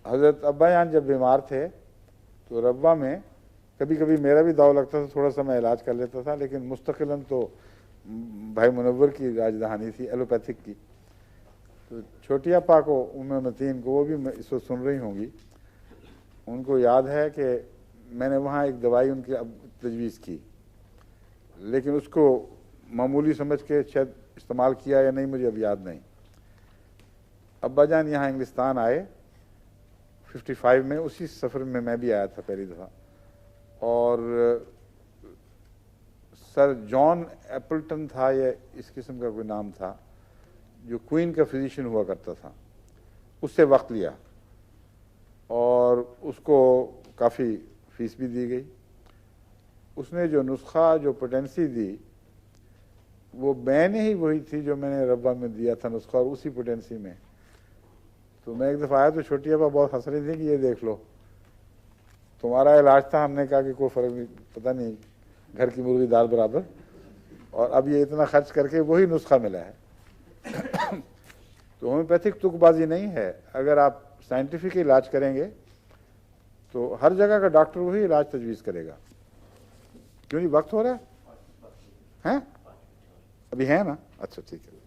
حضرت ابا جان جب بیمار تھے تو ربا میں کبھی کبھی میرا بھی داؤ لگتا تھا، تھوڑا سا میں علاج کر لیتا تھا، لیکن مستقلاً تو بھائی منور کی راجدھانی تھی ایلوپیتھک کی. تو چھوٹی اپا کو، ام متین کو، وہ بھی اس وقت سن رہی ہوں گی، ان کو یاد ہے کہ میں نے وہاں ایک دوائی ان کی تجویز کی، لیکن اس کو معمولی سمجھ کے شاید استعمال کیا یا نہیں مجھے اب یاد نہیں. ابا جان یہاں انگلستان آئے 55 میں، اسی سفر میں بھی آیا تھا پہلی دفعہ، اور سر جان ایپلٹن تھا یا اس قسم کا کوئی نام تھا، جو کوئین کا فزیشین ہوا کرتا تھا، اس سے وقت لیا اور اس کو کافی فیس بھی دی گئی. اس نے جو نسخہ، جو پوٹینسی دی، وہ میں نے ہی وہی تھی جو میں نے ربا میں دیا تھا نسخہ، اور اسی پوٹینسی میں. تو میں ایک دفعہ آیا تو چھوٹی ابا بہت ہنس رہی تھی کہ یہ دیکھ لو تمہارا علاج تھا. ہم نے کہا کہ کوئی فرق نہیں، پتہ نہیں، گھر کی مرغی دال برابر، اور اب یہ اتنا خرچ کر کے وہی نسخہ ملا ہے. تو ہومیوپیتھک تک بازی نہیں ہے. اگر آپ سائنٹیفک علاج کریں گے تو ہر جگہ کا ڈاکٹر وہی علاج تجویز کرے گا. کیوں نہیں؟ وقت ہو رہا ہے؟ ابھی ہے نا؟ اچھا ٹھیک ہے.